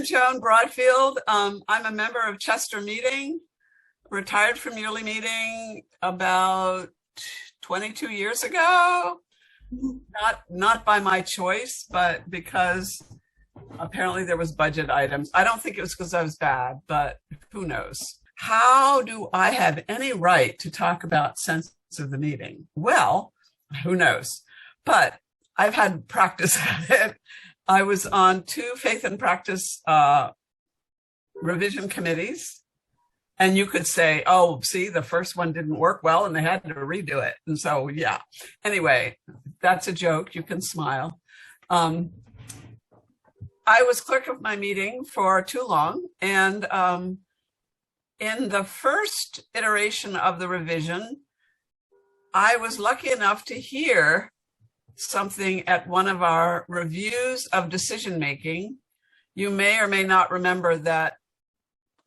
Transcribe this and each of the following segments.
Joan Broadfield. I'm a member of Chester Meeting, retired from yearly meeting about 22 years ago. Not by my choice, but because apparently there was budget items. I don't think it was because I was bad, but who knows? How do I have any right to talk about sense of the meeting? Well, who knows? But I've had practice at it. I was on 2 faith and practice revision committees. And you could say, oh, see, the first one didn't work well and they had to redo it. And so, yeah. Anyway, that's a joke. You can smile. I was clerk of my meeting for too long. And in the first iteration of the revision, I was lucky enough to hear something at one of our reviews of decision making. You may or may not remember that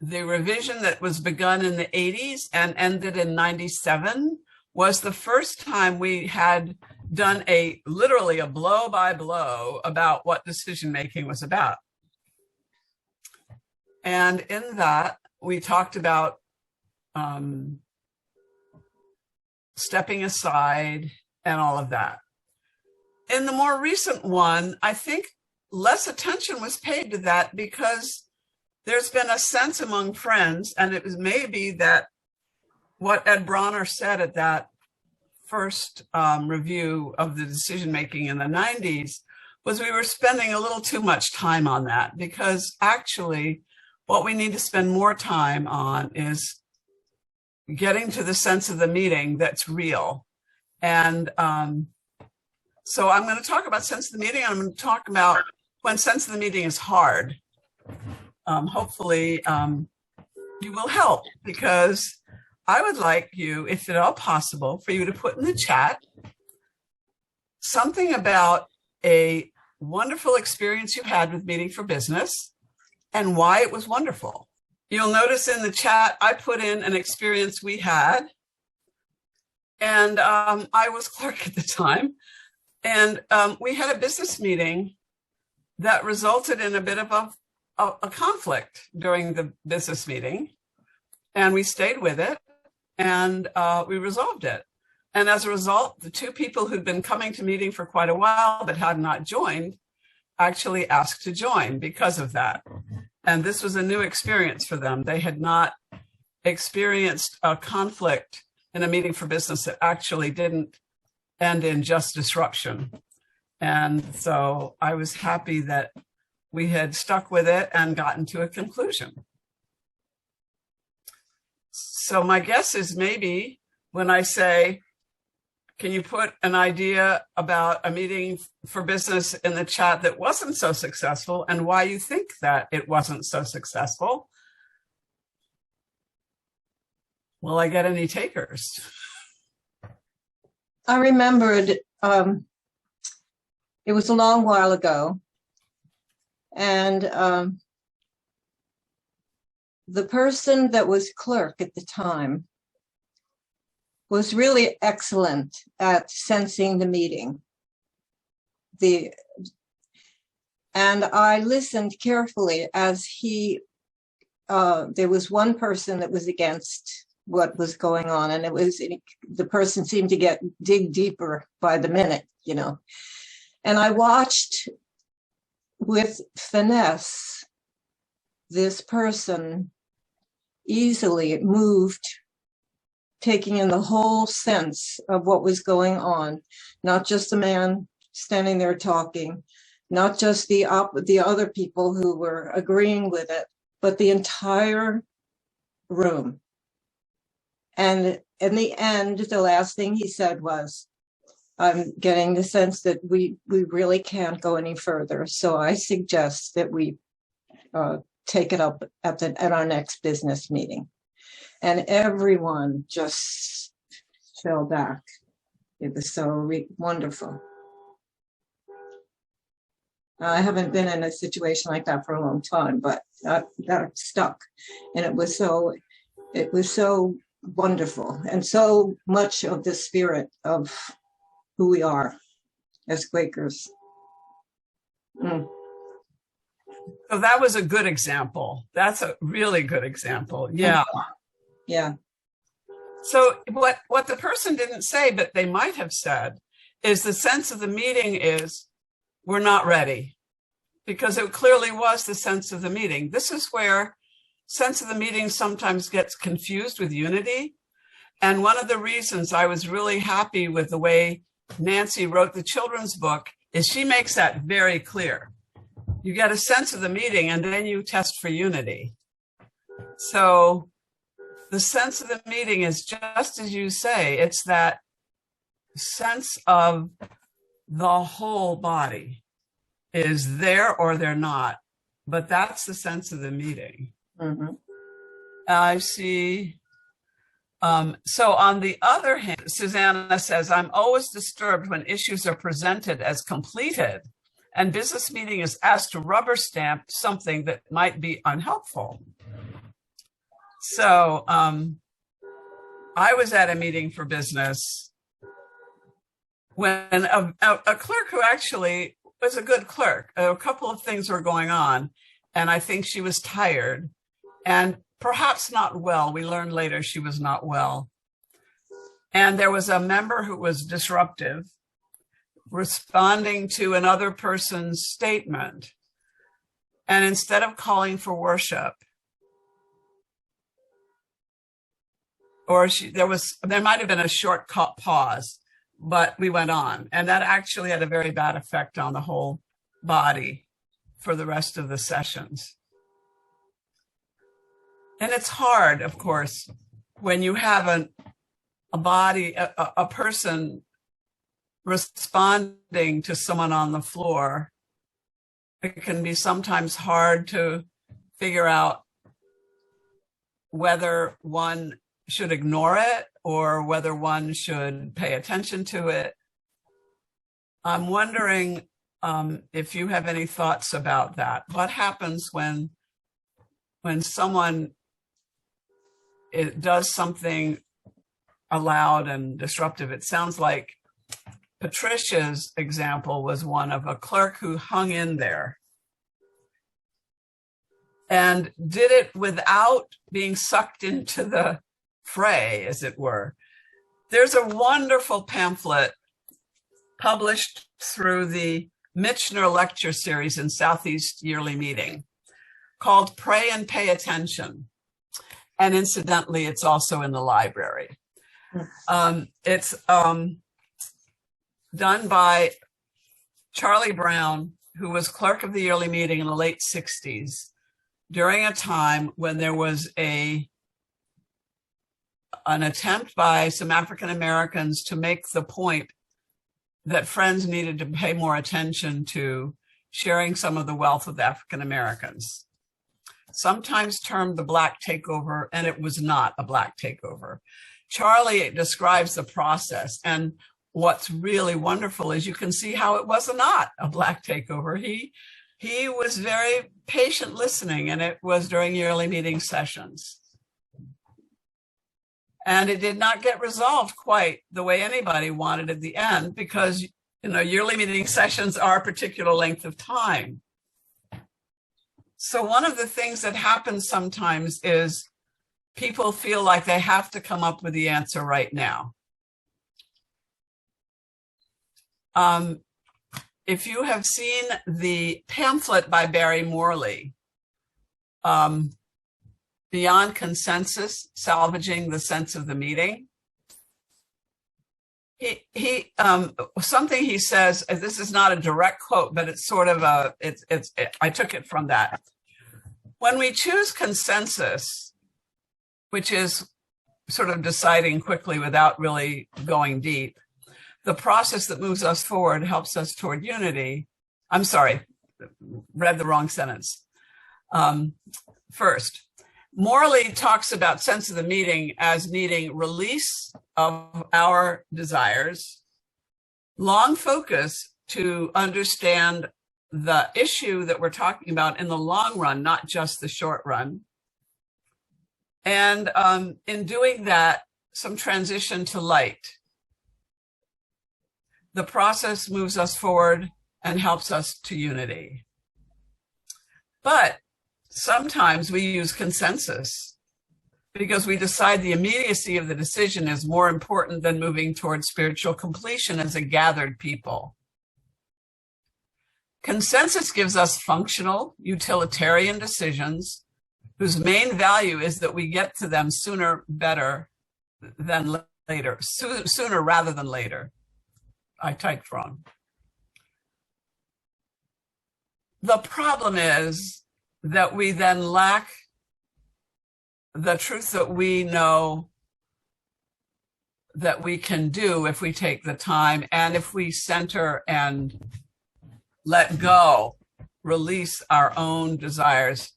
the revision that was begun in the 80s and ended in 97 was the first time we had done literally a blow by blow about what decision making was about. And in that, we talked about stepping aside and all of that. In the more recent one, I think less attention was paid to that because there's been a sense among friends, and it was maybe that what Ed Bronner said at that first review of the decision-making in the 90s was we were spending a little too much time on that, because actually what we need to spend more time on is getting to the sense of the meeting that's real. And so I'm going to talk about sense of the meeting, and I'm going to talk about when sense of the meeting is hard. Hopefully you will help, because I would like you, if at all possible, for you to put in the chat something about a wonderful experience you had with Meeting for Business and why it was wonderful. You'll notice in the chat, I put in an experience we had, and I was clerk at the time, and we had a business meeting that resulted in a bit of a conflict during the business meeting, and we stayed with it, and we resolved it. And as a result, the 2 people who'd been coming to meeting for quite a while but had not joined actually asked to join because of that. And this was a new experience for them. They had not experienced a conflict in a meeting for business that actually didn't end in just disruption. And so I was happy that we had stuck with it and gotten to a conclusion. So my guess is maybe when I say, can you put an idea about a meeting for business in the chat that wasn't so successful and why you think that it wasn't so successful? Will I get any takers? I remembered, it was a long while ago, and the person that was clerk at the time was really excellent at sensing the meeting. And I listened carefully as there was one person that was against what was going on, and the person seemed to dig deeper by the minute, you know. And I watched with finesse this person easily moved, taking in the whole sense of what was going on, not just the man standing there talking, not just the other people who were agreeing with it, but the entire room. And in the end, the last thing he said was, I'm getting the sense that we really can't go any further. So I suggest that we take it up at our next business meeting. And everyone just fell back. It was so wonderful. I haven't been in a situation like that for a long time, but that stuck. And it was so wonderful, and so much of the spirit of who we are as Quakers. So that was a good example. That's a really good example. Yeah. Yeah. So what the person didn't say, but they might have said, is the sense of the meeting is we're not ready, because it clearly was the sense of the meeting. This is where sense of the meeting sometimes gets confused with unity. And one of the reasons I was really happy with the way Nancy wrote the children's book is she makes that very clear. You get a sense of the meeting and then you test for unity. So the sense of the meeting is just as you say, it's that sense of the whole body is there or they're not, but that's the sense of the meeting. Mm-hmm. I see. So on the other hand, Susanna says, I'm always disturbed when issues are presented as completed and business meeting is asked to rubber stamp something that might be unhelpful. So I was at a meeting for business when a clerk who actually was a good clerk, a couple of things were going on, and I think she was tired and perhaps not well. We learned later she was not well. And there was a member who was disruptive, responding to another person's statement. And instead of calling for worship, or there might have been a short pause, but we went on. And that actually had a very bad effect on the whole body for the rest of the sessions. And it's hard, of course, when you have a body, a person responding to someone on the floor. It can be sometimes hard to figure out whether one should ignore it or whether one should pay attention to it. I'm wondering if you have any thoughts about that. What happens when someone does something loud and disruptive? It sounds like Patricia's example was one of a clerk who hung in there and did it without being sucked into the fray, as it were. There's a wonderful pamphlet published through the Michener Lecture Series in Southeast Yearly Meeting called Pray and Pay Attention. And incidentally, it's also in the library. It's done by Charlie Brown, who was clerk of the yearly meeting in the late 60s, during a time when there was an attempt by some African Americans to make the point that Friends needed to pay more attention to sharing some of the wealth of the African Americans. Sometimes termed the Black takeover, and it was not a Black takeover. Charlie describes the process, and what's really wonderful is you can see how it was not a Black takeover. He was very patient listening, and it was during yearly meeting sessions. And it did not get resolved quite the way anybody wanted at the end, because yearly meeting sessions are a particular length of time. So one of the things that happens sometimes is people feel like they have to come up with the answer right now. If you have seen the pamphlet by Barry Morley, Beyond Consensus, Salvaging the Sense of the Meeting, he something he says, this is not a direct quote, but it's sort of I took it from that. When we choose consensus, which is sort of deciding quickly without really going deep, the process that moves us forward helps us toward unity. I'm sorry, read the wrong sentence. First, Morley talks about sense of the meeting as needing release of our desires, long focus to understand the issue that we're talking about in the long run, not just the short run. And in doing that, some transition to light. The process moves us forward and helps us to unity. But sometimes we use consensus because we decide the immediacy of the decision is more important than moving towards spiritual completion as a gathered people. Consensus gives us functional, utilitarian decisions whose main value is that we get to them sooner rather than later. I typed wrong. The problem is that we then lack the truth that we know that we can do if we take the time and if we center and let go, release our own desires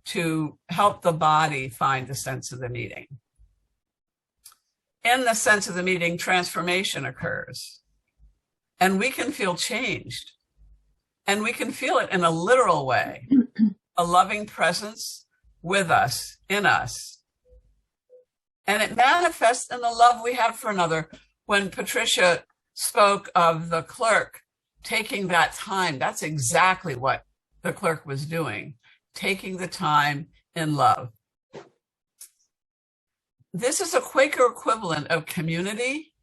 to help the body find the sense of the meeting. In the sense of the meeting, transformation occurs, and we can feel changed, and we can feel it in a literal way, a loving presence with us, in us. And it manifests in the love we have for another. When Patricia spoke of the clerk taking that time, that's exactly what the clerk was doing, taking the time in love. This is a Quaker equivalent of community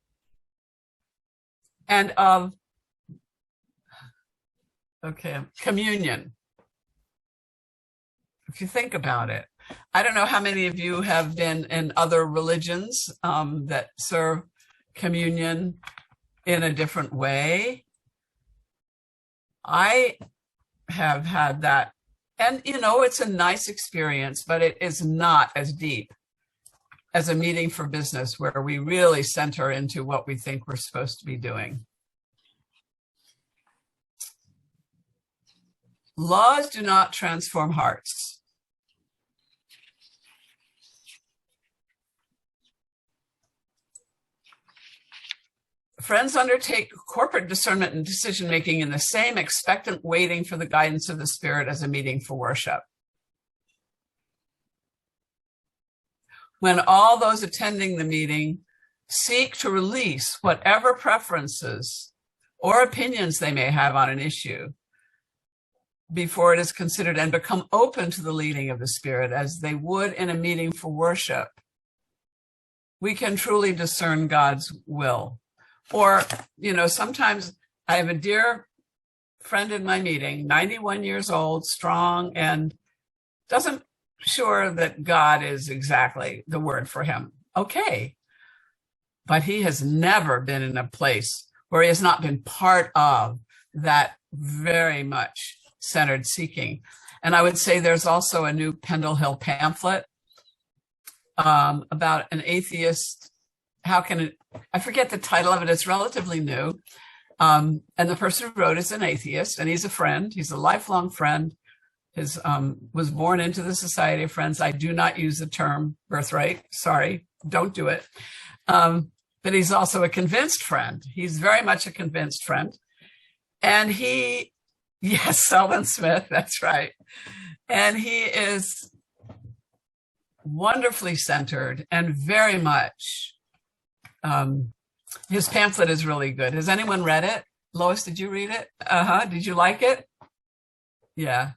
and of communion. If you think about it, I don't know how many of you have been in other religions that serve communion in a different way. I have had that, and it's a nice experience, but it is not as deep as a meeting for business where we really center into what we think we're supposed to be doing. Laws do not transform hearts. Friends undertake corporate discernment and decision-making in the same expectant waiting for the guidance of the Spirit as a meeting for worship. When all those attending the meeting seek to release whatever preferences or opinions they may have on an issue before it is considered and become open to the leading of the Spirit as they would in a meeting for worship, we can truly discern God's will. Or, sometimes I have a dear friend in my meeting, 91 years old, strong, and doesn't sure that God is exactly the word for him. Okay. But he has never been in a place where he has not been part of that very much centered seeking. And I would say there's also a new Pendle Hill pamphlet about an atheist. I forget the title of it. It's relatively new. And the person who wrote is an atheist, and he's a friend. He's a lifelong friend. His was born into the Society of Friends. I do not use the term birthright. Sorry, don't do it. But he's also a convinced friend. He's very much a convinced friend. And yes, Selwyn Smith, that's right. And he is wonderfully centered and very much, his pamphlet is really good. Has anyone read it? Lois, did you read it? Did you like it? Yeah.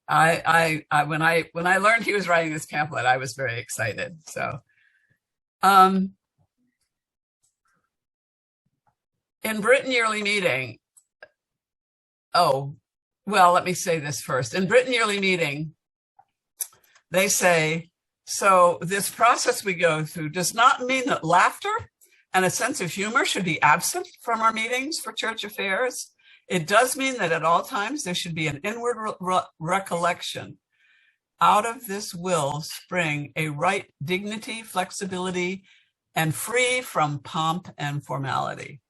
I when I learned he was writing this pamphlet, I was very excited. So, in Britain Yearly Meeting, let me say this first. In Britain Yearly Meeting, they say, so this process we go through does not mean that laughter and a sense of humor should be absent from our meetings for church affairs. It does mean that at all times there should be an inward recollection. Out of this will spring a right dignity, flexibility, and free from pomp and formality.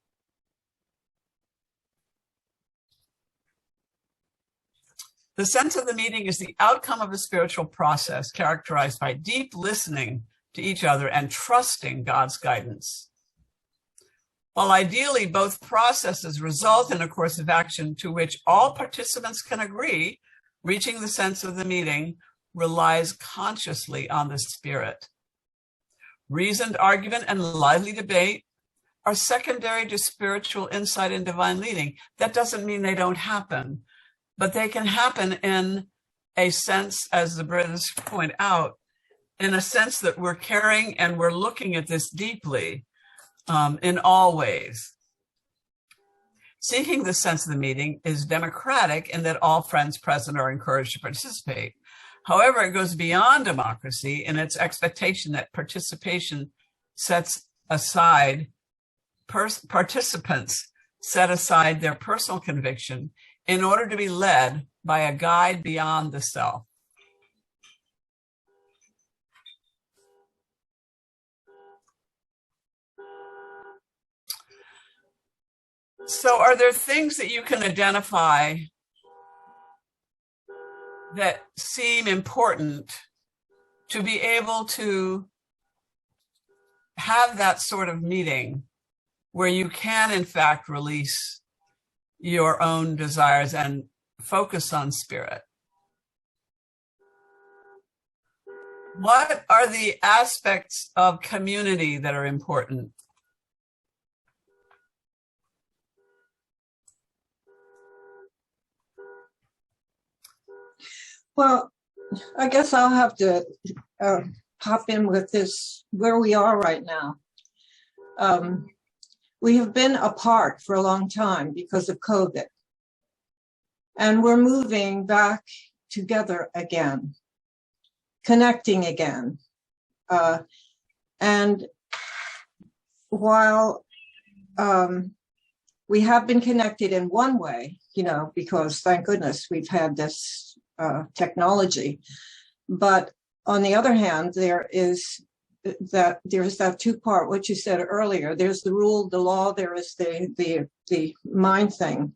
The sense of the meeting is the outcome of a spiritual process characterized by deep listening to each other and trusting God's guidance. While ideally both processes result in a course of action to which all participants can agree, reaching the sense of the meeting relies consciously on the Spirit. Reasoned argument and lively debate are secondary to spiritual insight and divine leading. That doesn't mean they don't happen, but they can happen in a sense, as the British point out, in a sense that we're caring and we're looking at this deeply in all ways. Seeking the sense of the meeting is democratic in that all friends present are encouraged to participate. However, it goes beyond democracy in its expectation that participation sets aside, participants set aside their personal conviction in order to be led by a guide beyond the self. So are there things that you can identify that seem important to be able to have that sort of meeting where you can, in fact, release your own desires and focus on spirit? What are the aspects of community that are important? Well, I guess I'll have to hop in with this where we are right now. We have been apart for a long time because of COVID, and we're moving back together again, connecting again. And while we have been connected in one way, because thank goodness we've had this technology, but on the other hand, there's that two-part, what you said earlier. There's the rule, the law, there is the mind thing,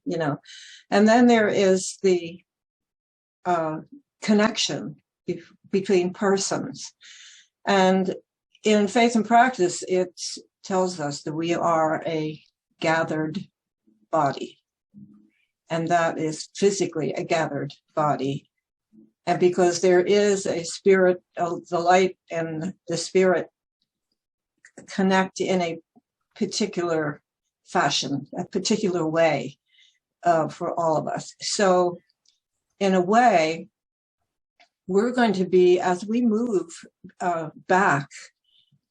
and then there is the connection between persons. And in Faith and Practice, it tells us that we are a gathered body, and that is physically a gathered body. And because there is a spirit, the light and the spirit connect in a particular fashion, a particular way for all of us. So in a way, we're going to be, as we move back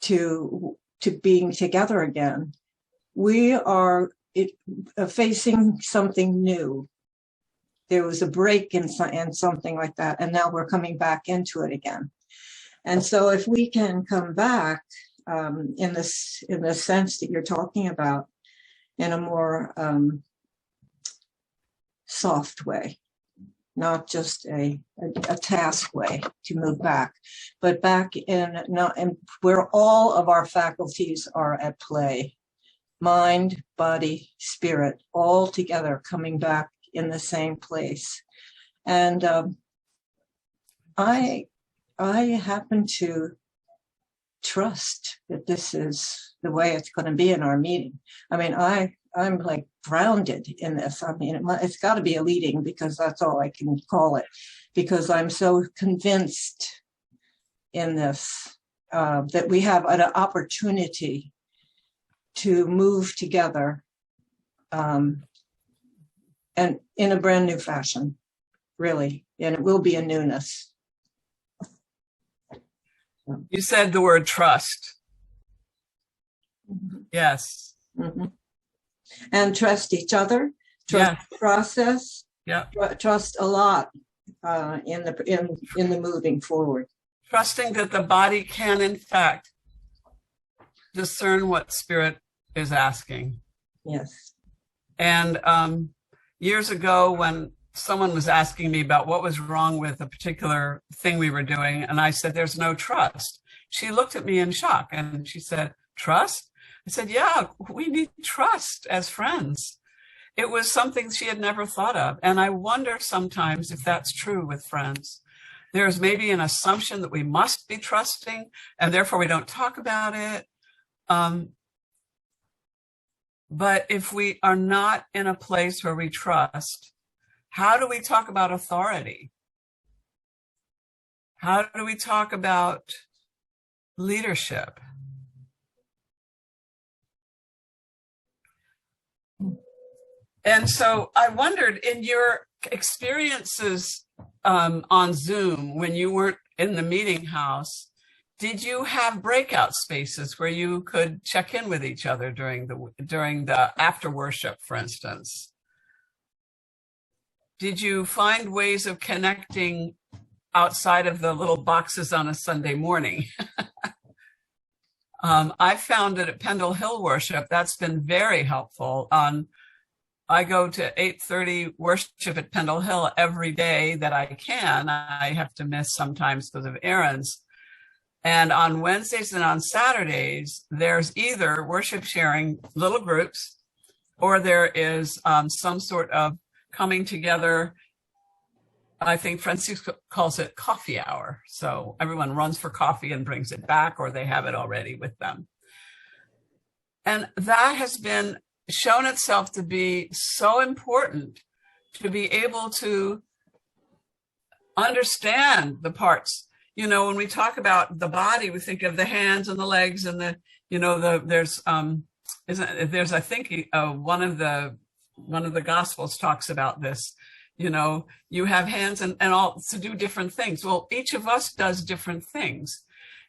to being together again, we are facing something new. There was a break in something like that, and now we're coming back into it again. And so if we can come back in the sense that you're talking about, in a more soft way, not just a task way to move back, but back in where all of our faculties are at play, mind, body, spirit, all together coming back in the same place. And I happen to trust that this is the way it's going to be in our meeting. I mean, I'm like grounded in this. I mean, it's got to be a leading, because that's all I can call it, because I'm so convinced in this that we have an opportunity to move together and in a brand new fashion, really. And it will be a newness. You said the word trust. Mm-hmm. Yes. Mm-hmm. And trust each other, trust the process, trust a lot in the moving forward. Trusting that the body can, in fact, discern what spirit is asking. Yes. And years ago, when someone was asking me about what was wrong with a particular thing we were doing, and I said, there's no trust. She looked at me in shock and she said, trust? I said, yeah, we need trust as friends. It was something she had never thought of. And I wonder sometimes if that's true with friends. There's maybe an assumption that we must be trusting and therefore we don't talk about it. But if we are not in a place where we trust, how do we talk about authority? How do we talk about leadership? And so I wondered, in your experiences on Zoom, when you weren't in the meeting house, did you have breakout spaces where you could check in with each other during the after worship, for instance? Did you find ways of connecting outside of the little boxes on a Sunday morning? I found that at Pendle Hill worship, that's been very helpful. I go to 8:30 worship at Pendle Hill every day that I can. I have to miss sometimes because of errands. And on Wednesdays and on Saturdays, there's either worship sharing little groups, or there is some sort of coming together. I think Francisco calls it coffee hour. So everyone runs for coffee and brings it back, or they have it already with them. And that has been shown itself to be so important, to be able to understand the parts. You know, when we talk about the body, we think of the hands and the legs and there's I think one of the Gospels talks about this. You know, you have hands and all to do different things. Well, each of us does different things.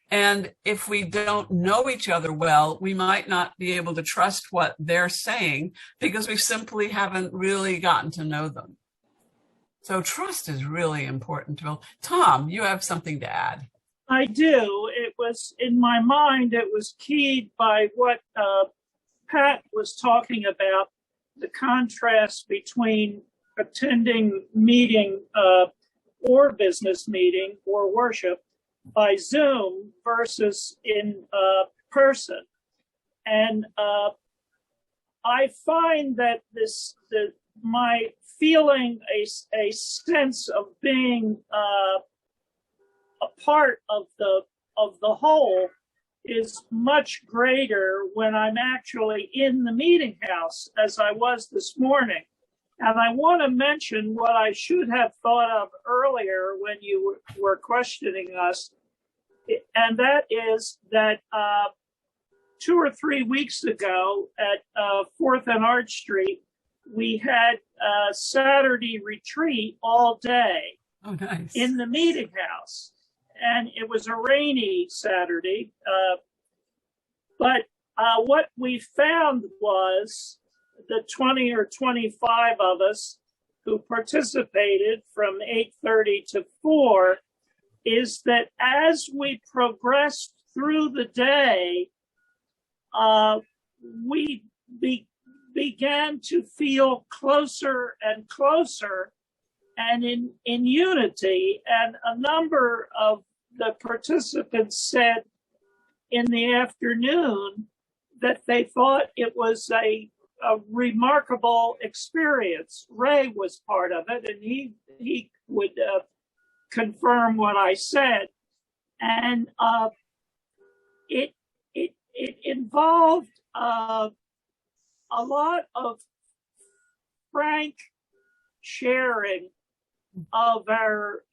And if we don't know each other well, we might not be able to trust what they're saying because we simply haven't really gotten to know them. So trust is really important. Well, Tom, you have something to add. I do. It was in my mind, it was keyed by what Pat was talking about, the contrast between attending meeting or business meeting or worship by Zoom versus in person. And I find that my feeling a sense of being a part of the whole is much greater when I'm actually in the meeting house, as I was this morning. And I want to mention what I should have thought of earlier when you were questioning us, and that is that 2 or 3 weeks ago at 4th and Arch Street, we had a Saturday retreat all day. Oh, nice. In the meeting house. And it was a rainy Saturday. But what we found was the 20 or 25 of us who participated from 8:30 to 4 is that as we progressed through the day, we began to feel closer and closer and in unity. And a number of the participants said in the afternoon that they thought it was a remarkable experience. Ray was part of it, and he would confirm what I said. And it involved a lot of frank sharing of our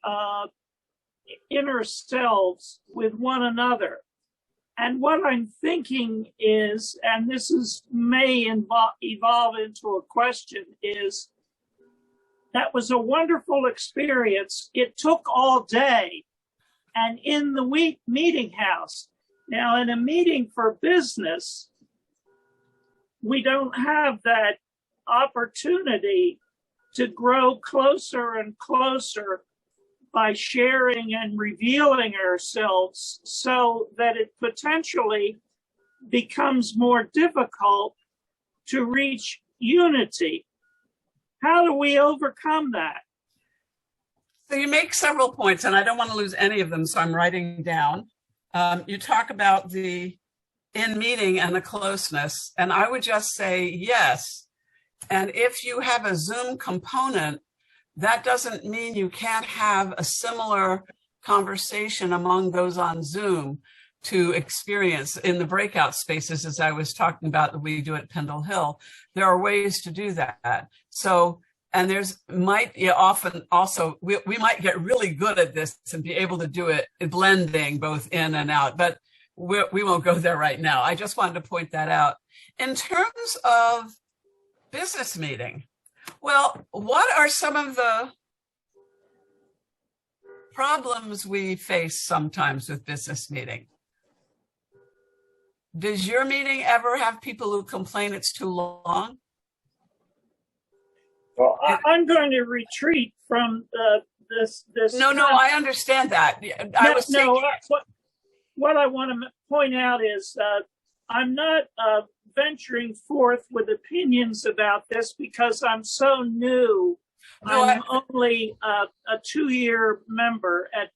inner selves with one another. And what I'm thinking is, and this may evolve into a question, is that was a wonderful experience. It took all day. And in the meeting house, now in a meeting for business, we don't have that opportunity to grow closer and closer by sharing and revealing ourselves, so that it potentially becomes more difficult to reach unity. How do we overcome that? So you make several points, and I don't want to lose any of them, so I'm writing down. You talk about the in meeting and the closeness, and I would just say yes. And if you have a Zoom component, that doesn't mean you can't have a similar conversation among those on Zoom to experience in the breakout spaces, as I was talking about that we do at Pendle Hill. There are ways to do that. So, and often also, we might get really good at this and be able to do it blending both in and out, but we won't go there right now. I just wanted to point that out. In terms of business meeting, well, what are some of the problems we face sometimes with business meeting. Does your meeting ever have people who complain it's too long? Well, I'm going to retreat from this. No, I understand that. What I want to point out is I'm not venturing forth with opinions about this because I'm so new. I'm only a 2-year member at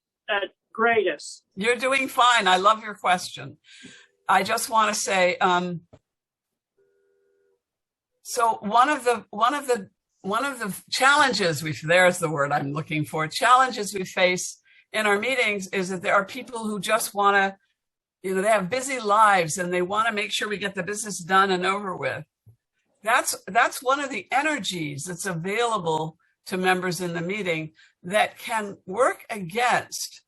greatest. You're doing fine. I love your question. I just want to say, so one of the challenges there's the word I'm looking for, challenges we face in our meetings is that there are people who just want to, they have busy lives and they want to make sure we get the business done and over with. That's one of the energies that's available to members in the meeting that can work against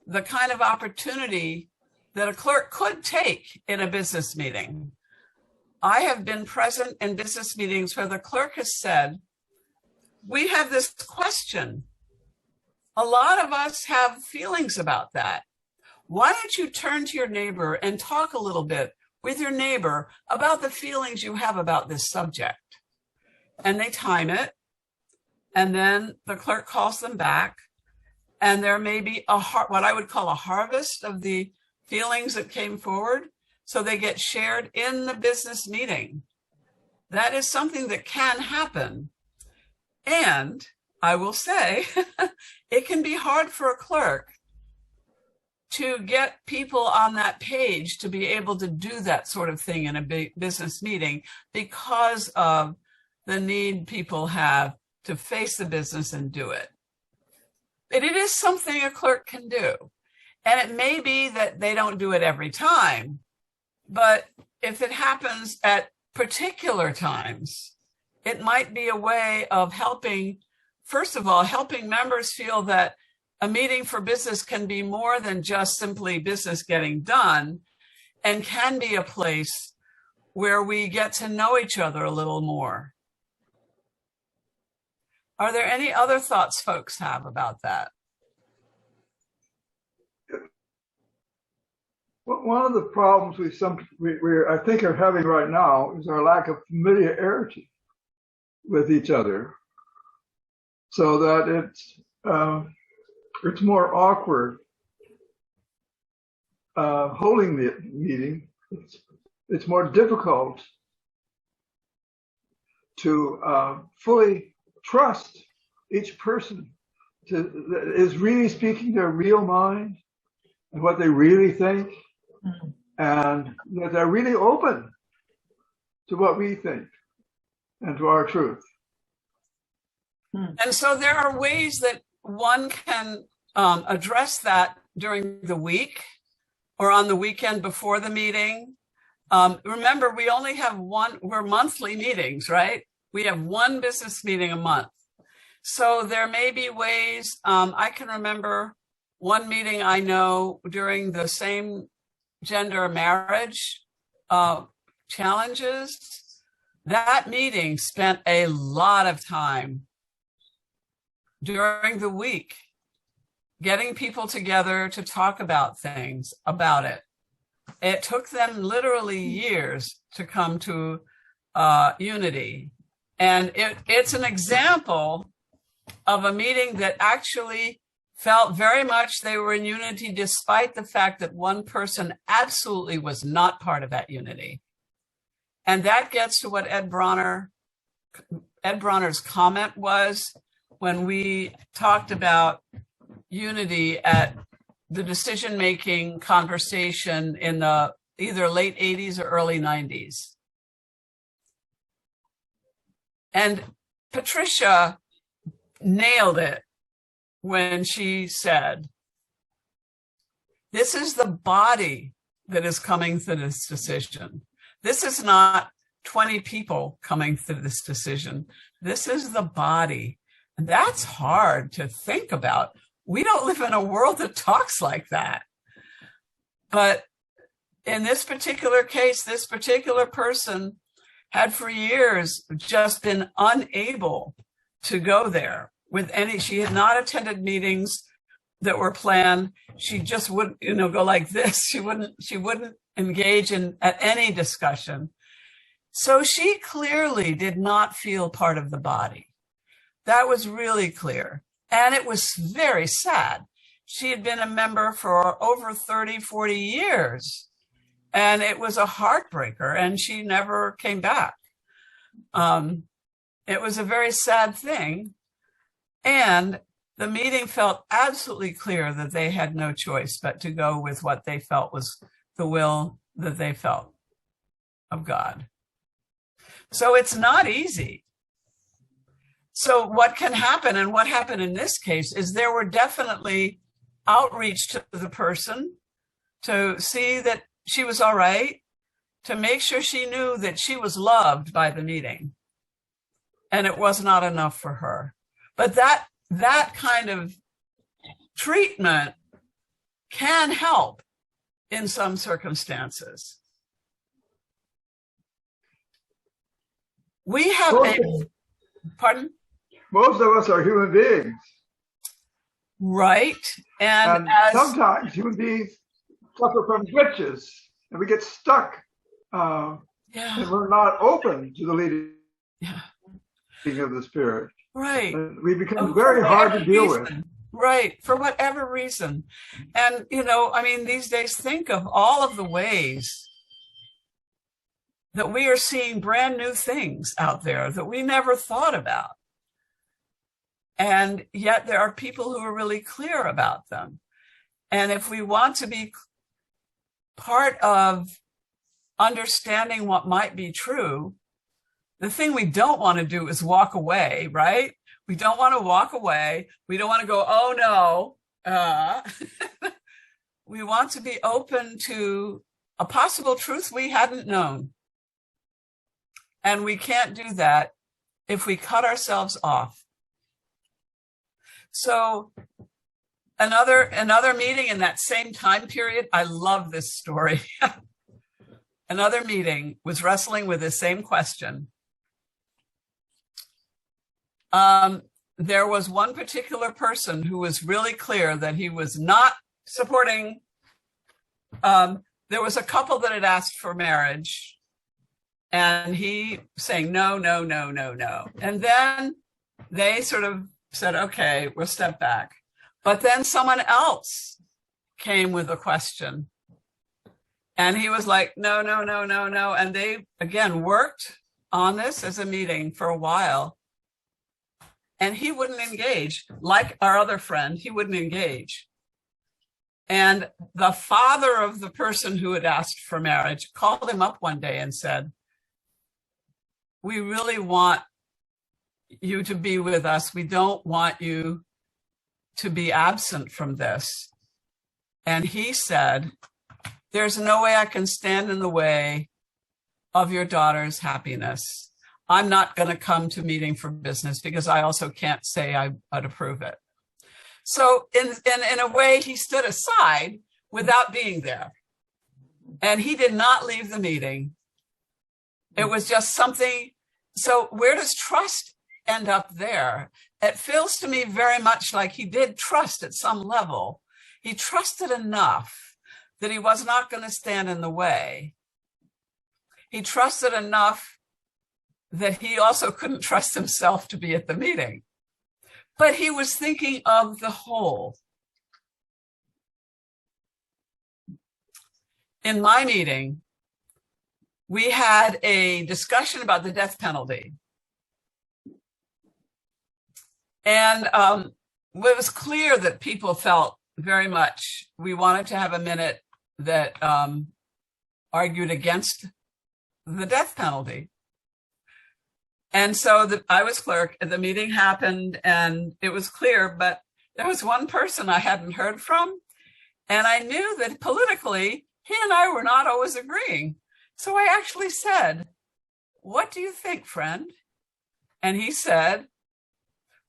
the kind of opportunity that a clerk could take in a business meeting. I have been present in business meetings where the clerk has said, we have this question. A lot of us have feelings about that. Why don't you turn to your neighbor and talk a little bit with your neighbor about the feelings you have about this subject? And they time it. And then the clerk calls them back. And there may be what I would call a harvest of the feelings that came forward. So they get shared in the business meeting. That is something that can happen. And I will say, it can be hard for a clerk to get people on that page to be able to do that sort of thing in a business meeting because of the need people have to face the business and do it. But it is something a clerk can do. And it may be that they don't do it every time, but if it happens at particular times, it might be a way of helping, first of all, helping members feel that a meeting for business can be more than just simply business getting done and can be a place where we get to know each other a little more. Are there any other thoughts folks have about that? One of the problems we I think are having right now is our lack of familiarity with each other, so that it's more awkward holding the meeting. It's more difficult to fully trust each person is really speaking their real mind and what they really think, and that they're really open to what we think and to our truth. And so there are ways that one can address that during the week or on the weekend before the meeting. Remember, we only have we're monthly meetings, right? We have one business meeting a month. So there may be ways, I can remember one meeting I know during the same gender marriage challenges. That meeting spent a lot of time during the week getting people together to talk about things about it. It took them literally years to come to unity. And it's an example of a meeting that actually felt very much they were in unity, despite the fact that one person absolutely was not part of that unity. And that gets to what Ed Bronner's comment was when we talked about unity at the decision-making conversation in the either late 80s or early 90s. And Patricia nailed it when she said, this is the body that is coming to this decision. This is not 20 people coming to this decision. This is the body. And that's hard to think about. We don't live in a world that talks like that. But in this particular case, this particular person had for years just been unable to go there with any, she had not attended meetings that were planned. She just wouldn't, go like this. She wouldn't engage at any discussion. So she clearly did not feel part of the body. That was really clear. And it was very sad. She had been a member for over 30, 40 years. And it was a heartbreaker, and she never came back. It was a very sad thing. And the meeting felt absolutely clear that they had no choice but to go with what they felt was the will that they felt of God. So it's not easy. So what can happen, and what happened in this case, is there were definitely outreach to the person to see that she was all right, to make sure she knew that she was loved by the meeting. And it was not enough for her. But that kind of treatment can help in some circumstances. We have pardon? Most of us are human beings. Right. And sometimes human beings suffer from glitches and we get stuck. And we're not open to the leading of the Spirit. Right. And we become very hard to deal with. Right. For whatever reason. And, these days, think of all of the ways that we are seeing brand new things out there that we never thought about. And yet there are people who are really clear about them. And if we want to be part of understanding what might be true, the thing we don't want to do is walk away, right? We don't want to walk away. We don't want to go, oh no. We want to be open to a possible truth we hadn't known. And we can't do that if we cut ourselves off. So another meeting in that same time period, I love this story. Another meeting was wrestling with the same question. There was one particular person who was really clear that he was not supporting. There was a couple that had asked for marriage, and he saying no, no, no, no, no. And then they sort of said, okay, we'll step back. But then someone else came with a question. And he was like, no, no, no, no, no. And they, again, worked on this as a meeting for a while. And he wouldn't engage. Like our other friend, he wouldn't engage. And the father of the person who had asked for marriage called him up one day and said, we really want you to be with us. We don't want you to be absent from this. And he said, there's no way I can stand in the way of your daughter's happiness. I'm not going to come to meeting for business because I also can't say I'd approve it. So in a way, he stood aside without being there. And he did not leave the meeting. It was just something. So where does trust end up there? It feels to me very much like he did trust at some level. He trusted enough that he was not going to stand in the way. He trusted enough that he also couldn't trust himself to be at the meeting. But he was thinking of the whole. In my meeting, we had a discussion about the death penalty. And it was clear that people felt very much we wanted to have a minute that argued against the death penalty. And so I was clerk, and the meeting happened, and it was clear, but there was one person I hadn't heard from, and I knew that politically, he and I were not always agreeing. So I actually said, what do you think, friend? And he said,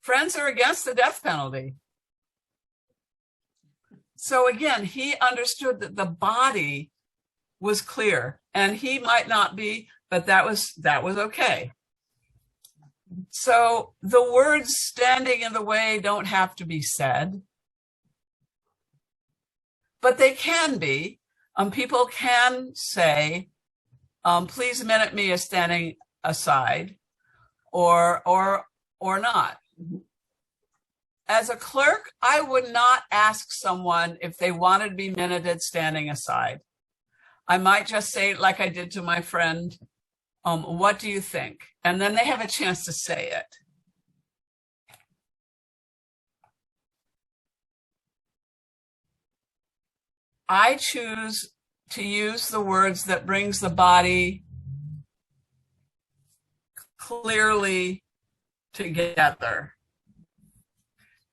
Friends are against the death penalty. So again, he understood that the body was clear, and he might not be, but that was okay. So the words standing in the way don't have to be said. but they can be. People can say, please minute me as standing aside, or not. As a clerk, I would not ask someone if they wanted to be minuted standing aside. I might just say, like I did to my friend, what do you think? And then they have a chance to say it. I choose to use the words that brings the body clearly together.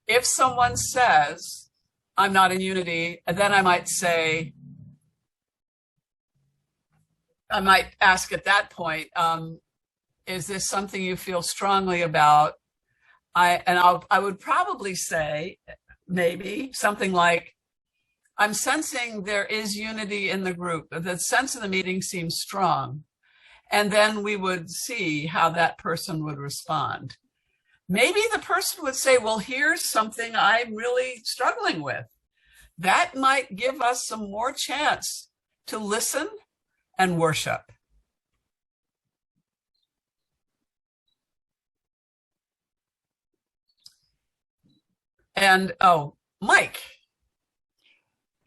If someone says, I'm not in unity, then I might say, I might ask at that point, is this something you feel strongly about? I would probably say, maybe something like, I'm sensing there is unity in the group. The sense of the meeting seems strong. And then we would see how that person would respond. Maybe the person would say, well, here's something I'm really struggling with. That might give us some more chance to listen and worship. And, oh, Mike.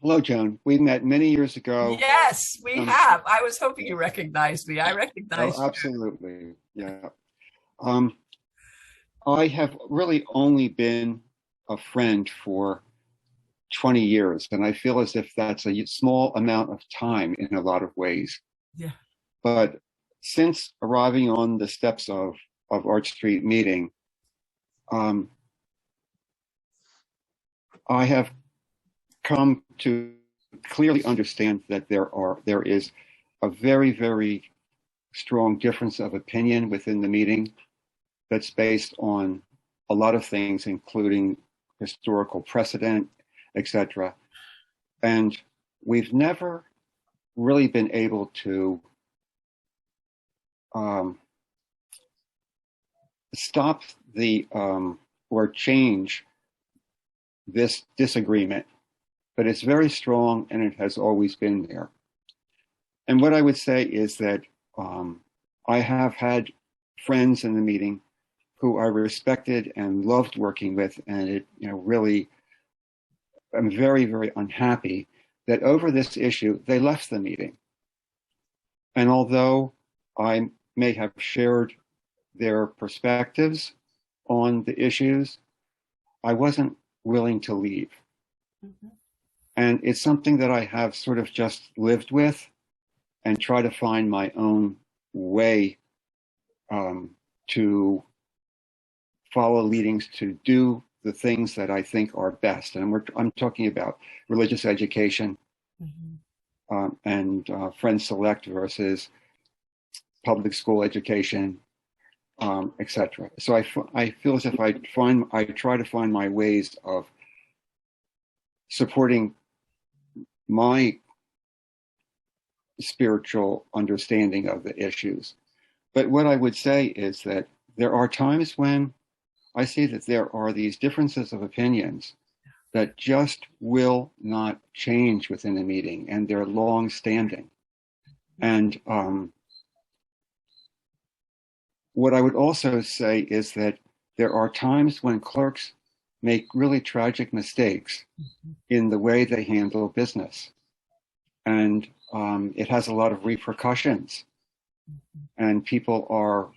Hello, Joan. We met many years ago. Yes, we have. I was hoping you recognized me. I recognized you. Absolutely. Yeah. I have really only been a friend for 20 years, and I feel as if that's a small amount of time in a lot of ways. Yeah. But since arriving on the steps of Arch Street meeting, I have come to clearly understand that there is a very, very strong difference of opinion within the meeting that's based on a lot of things, including historical precedent, etc. And we've never really been able to stop the or change this disagreement, but it's very strong and it has always been there. And what I would say is that I have had friends in the meeting who I respected and loved working with, and it, really, I'm very, very unhappy that over this issue, they left the meeting. And although I may have shared their perspectives on the issues, I wasn't willing to leave. Mm-hmm. And it's something that I have sort of just lived with and try to find my own way to follow leadings to do the things that I think are best. And I'm talking about religious education, mm-hmm. And Friend Select versus public school education, etc. So I feel as if I try to find my ways of supporting my spiritual understanding of the issues. But what I would say is that there are times when I see that there are these differences of opinions that just will not change within a meeting, and they're long-standing. And what I would also say is that there are times when clerks make really tragic mistakes in the way they handle business. And it has a lot of repercussions. And people are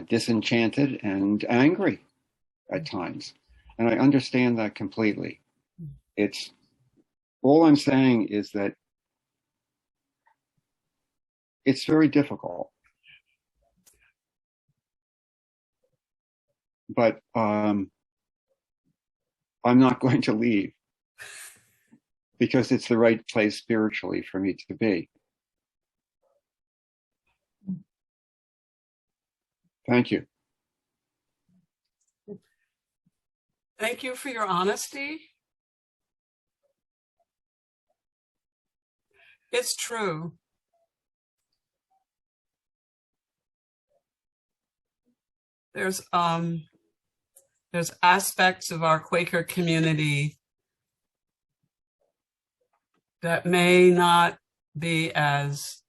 disenchanted and angry at times. And I understand that completely. It's all I'm saying is that it's very difficult. But I'm not going to leave because it's the right place spiritually for me to be. Thank you. Thank you for your honesty. It's true. There's aspects of our Quaker community that may not be as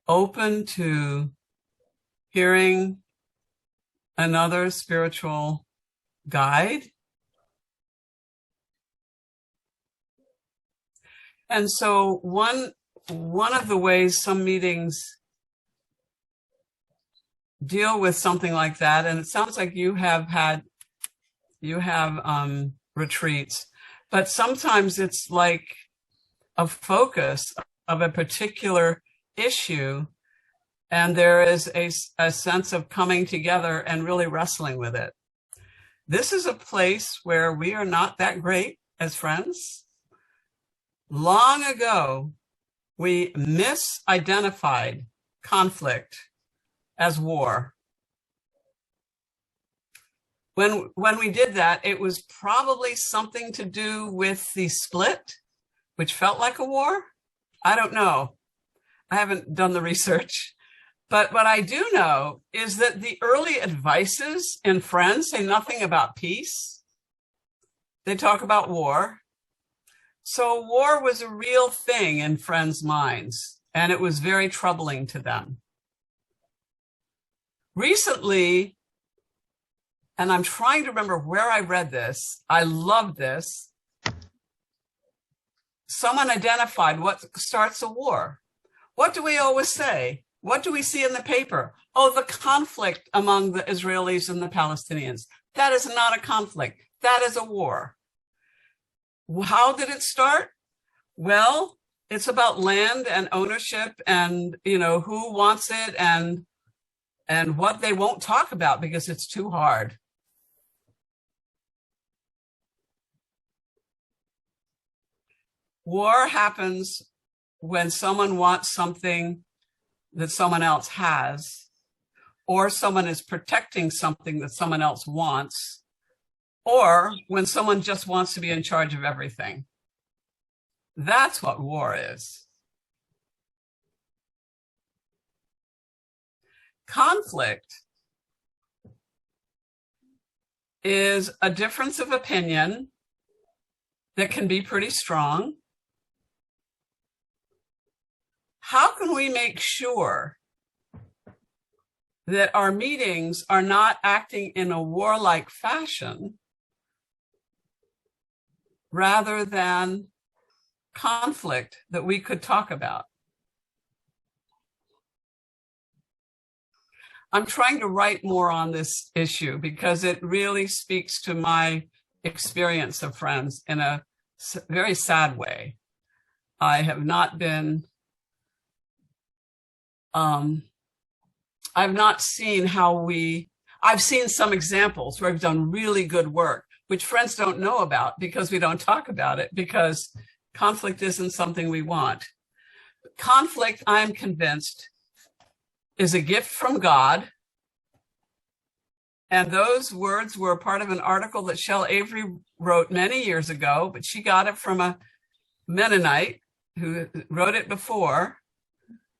open to hearing another spiritual guide. And so one of the ways some meetings deal with something like that, and it sounds like you have retreats, but sometimes it's like a focus of a particular issue, and there is a sense of coming together and really wrestling with it. This is a place where we are not that great as friends. Long ago, we misidentified conflict as war. When we did that, it was probably something to do with the split, which felt like a war. I don't know. I haven't done the research. But what I do know is that the early advices in Friends say nothing about peace. They talk about war. So war was a real thing in Friends' minds, and it was very troubling to them. Recently, and I'm trying to remember where I read this, I love this, someone identified what starts a war. What do we always say? What do we see in the paper? Oh, the conflict among the Israelis and the Palestinians. That is not a conflict. That is a war. How did it start? Well, it's about land and ownership and, who wants it and what they won't talk about because it's too hard. War happens when someone wants something that someone else has, or someone is protecting something that someone else wants, or when someone just wants to be in charge of everything. That's what war is. Conflict is a difference of opinion that can be pretty strong. How can we make sure that our meetings are not acting in a warlike fashion rather than conflict that we could talk about? I'm trying to write more on this issue because it really speaks to my experience of Friends in a very sad way. I have not been, I've not seen I've seen some examples where I've done really good work, which Friends don't know about because we don't talk about it, because conflict isn't something we want. Conflict, I'm convinced, is a gift from God. And those words were part of an article that Shel Avery wrote many years ago, but she got it from a Mennonite who wrote it before.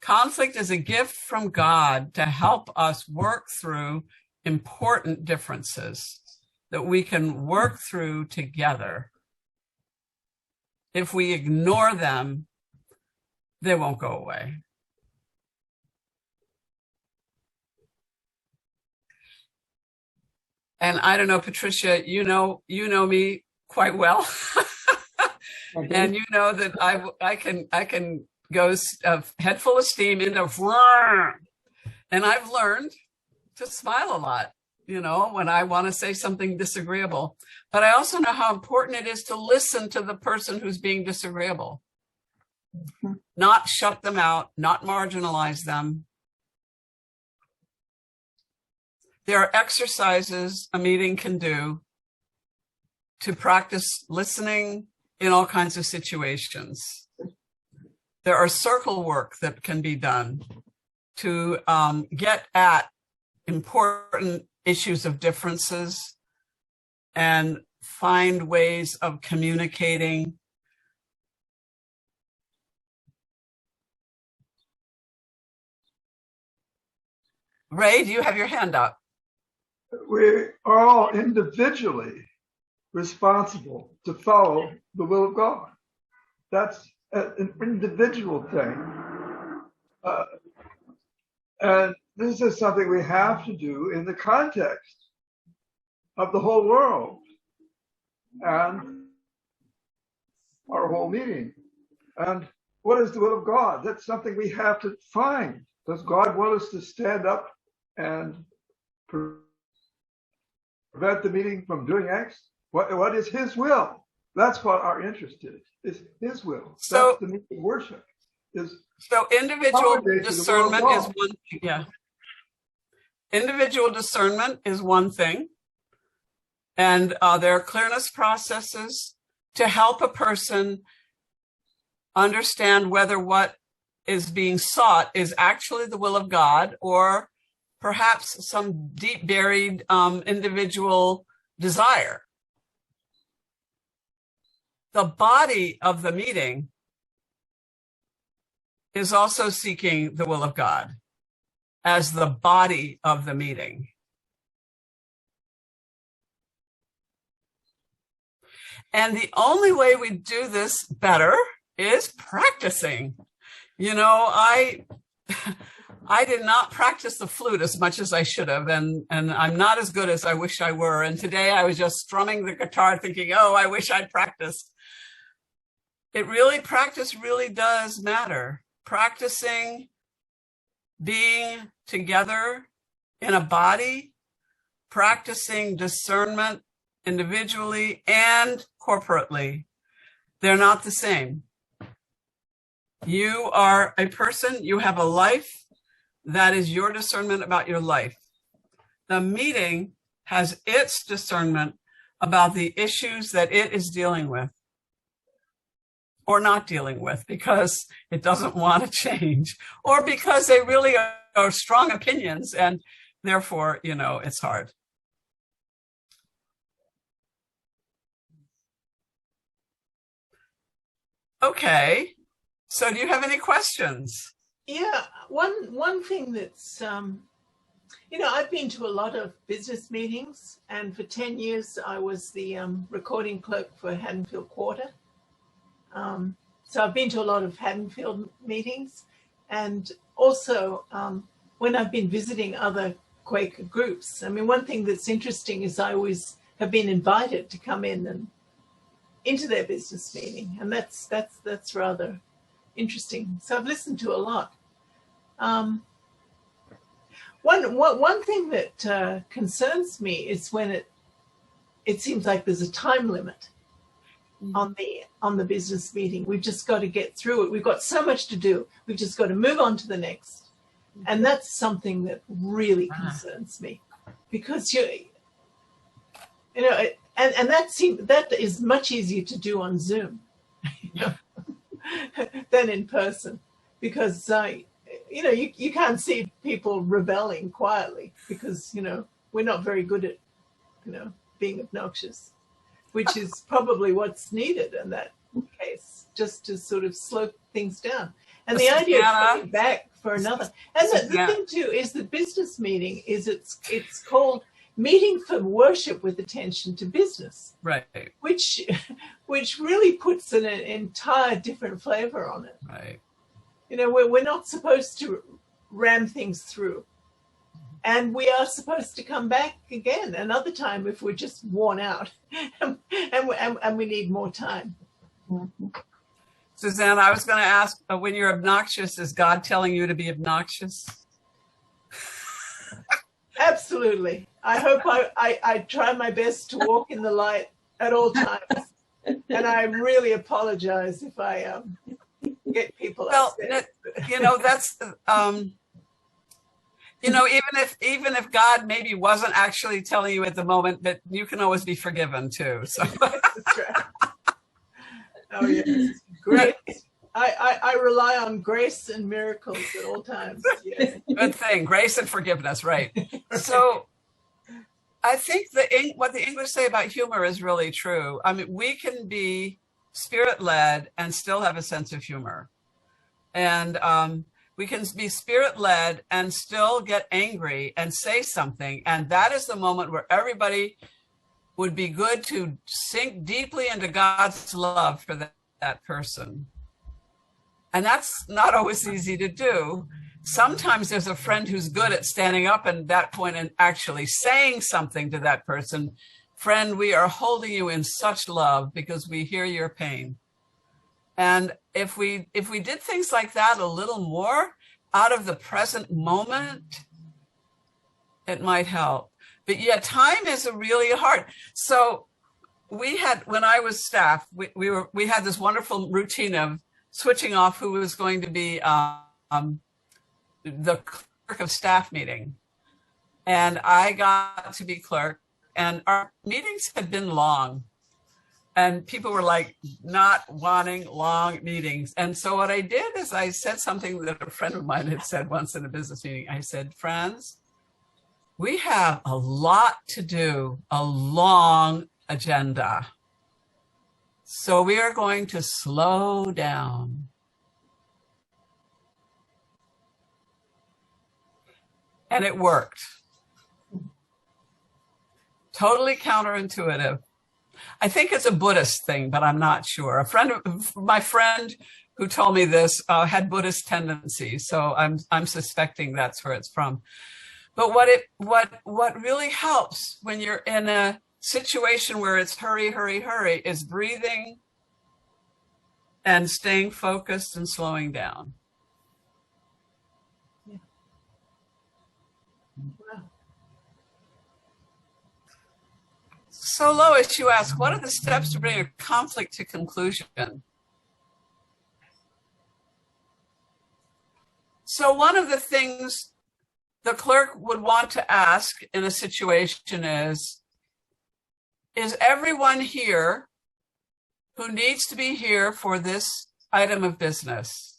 Conflict is a gift from God to help us work through important differences that we can work through together. If we ignore them, they won't go away. And I don't know, Patricia, you know me quite well. And you know that I can go head full of steam into and I've learned to smile a lot, when I want to say something disagreeable. But I also know how important it is to listen to the person who's being disagreeable, not shut them out, not marginalize them. There are exercises a meeting can do to practice listening in all kinds of situations. There are circle work that can be done to get at important issues of differences and find ways of communicating. Ray, do you have your hand up? We are all individually responsible to follow the will of God. That's an individual thing. And this is something we have to do in the context of the whole world and our whole meeting. And what is the will of God? That's something we have to find. Does God want us to stand up and prevent the meeting from doing X? What is his will? That's what our interest is his will. So, that's the meaning of worship. So individual discernment is one thing. Yeah. Individual discernment is one thing. And there are clearness processes to help a person understand whether what is being sought is actually the will of God or perhaps some deep buried individual desire. The body of the meeting is also seeking the will of God as the body of the meeting. And the only way we do this better is practicing. You know, I did not practice the flute as much as I should have, and I'm not as good as I wish I were. And today I was just strumming the guitar thinking, oh, I wish I'd practiced. Practice really does matter. Practicing being together in a body, practicing discernment individually and corporately. They're not the same. You are a person, you have a life. That is your discernment about your life. The meeting has its discernment about the issues that it is dealing with or not dealing with because it doesn't want to change or because they really are strong opinions and therefore, you know, it's hard. Okay. So do you have any questions? Yeah, one thing that's, you know, I've been to a lot of business meetings, and for 10 years I was the recording clerk for Haddonfield Quarter. So I've been to a lot of Haddonfield meetings, and also when I've been visiting other Quaker groups. I mean, one thing that's interesting is I always have been invited to come in and into their business meeting, and that's rather interesting. So I've listened to a lot. One thing that concerns me is when it seems like there's a time limit on the business meeting. We've just got to get through it. We've got so much to do. We've just got to move on to the next. And that's something that really concerns me, because you know, and that is much easier to do on Zoom, you know, than in person, because you know, you can't see people rebelling quietly because, you know, we're not very good at, you know, being obnoxious, which is probably what's needed in that case, just to sort of slow things down. And the idea of coming back for another, and the thing too is the business meeting is it's called Meeting for Worship with Attention to Business, Right. which really puts an entire different flavor on it. Right. You know, we're not supposed to ram things through, and we are supposed to come back again another time if we're just worn out, and we need more time. Mm-hmm. Suzanne, I was going to ask, when you're obnoxious, is God telling you to be obnoxious? Absolutely. I hope I try my best to walk in the light at all times, and I really apologize if I get people upset. You know, that's you know, even if God maybe wasn't actually telling you at the moment, that you can always be forgiven too. So That's right. Oh yes, grace. I rely on grace and miracles at all times. Yes. Good thing, grace and forgiveness, right? So I think what the English say about humor is really true. I mean, we can be spirit-led and still have a sense of humor. And we can be spirit-led and still get angry and say something. And that is the moment where everybody would be good to sink deeply into God's love for that person. And that's not always easy to do. Sometimes there's a friend who's good at standing up at that point and actually saying something to that person. Friend, we are holding you in such love because we hear your pain. And if we did things like that a little more out of the present moment, it might help. But yeah, time is really hard. So we had, when I was staff, we had this wonderful routine of switching off who was going to be the clerk of staff meeting. And I got to be clerk, and our meetings had been long. And people were like not wanting long meetings. And so what I did is I said something that a friend of mine had said once in a business meeting. I said, friends, we have a lot to do, a long agenda. So we are going to slow down. And it worked. Totally counterintuitive. I think it's a Buddhist thing, but I'm not sure. My friend who told me this had Buddhist tendencies, so I'm suspecting that's where it's from. But what really helps when you're in a situation where it's hurry, hurry, hurry is breathing and staying focused and slowing down. Yeah. Wow. So Lois, you ask, what are the steps to bring a conflict to conclusion? So one of the things the clerk would want to ask in a situation is everyone here who needs to be here for this item of business?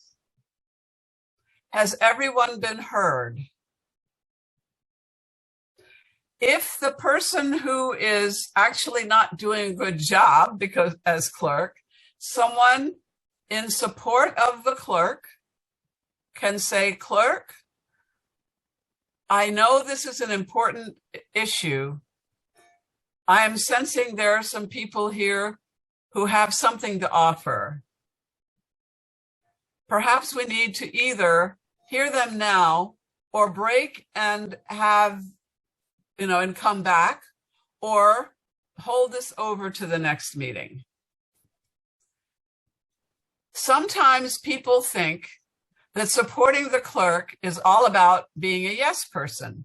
Has everyone been heard? If the person who is actually not doing a good job, because as clerk, someone in support of the clerk can say, clerk, I know this is an important issue. I am sensing there are some people here who have something to offer. Perhaps we need to either hear them now or break and have, and come back, or hold this over to the next meeting. Sometimes people think that supporting the clerk is all about being a yes person.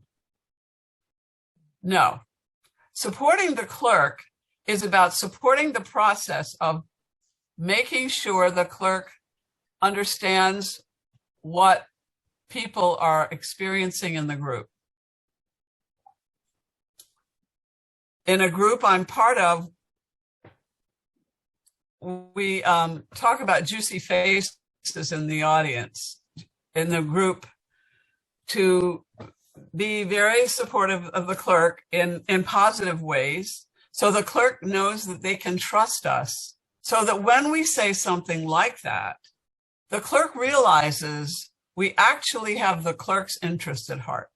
No. Supporting the clerk is about supporting the process of making sure the clerk understands what people are experiencing in the group. In a group I'm part of, we talk about juicy faces in the audience, in the group, to be very supportive of the clerk in positive ways, so the clerk knows that they can trust us, so that when we say something like that, the clerk realizes we actually have the clerk's interest at heart.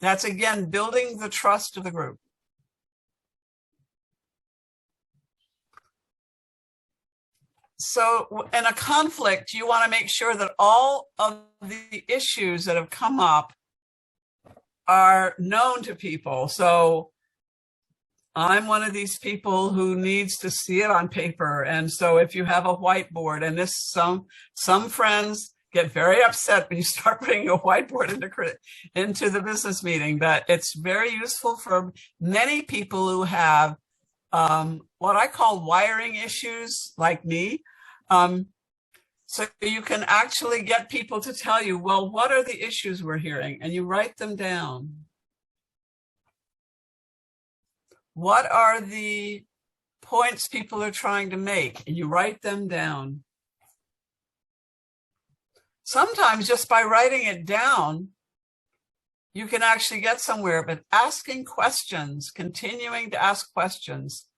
That's, again, building the trust of the group. So in a conflict, you want to make sure that all of the issues that have come up are known to people. So I'm one of these people who needs to see it on paper. And so if you have a whiteboard, and this, some friends get very upset when you start putting a whiteboard into the business meeting, but it's very useful for many people who have what I call wiring issues, like me. So you can actually get people to tell you, well, what are the issues we're hearing? And you write them down. What are the points people are trying to make? And you write them down. Sometimes just by writing it down, you can actually get somewhere, but asking questions, continuing to ask questions.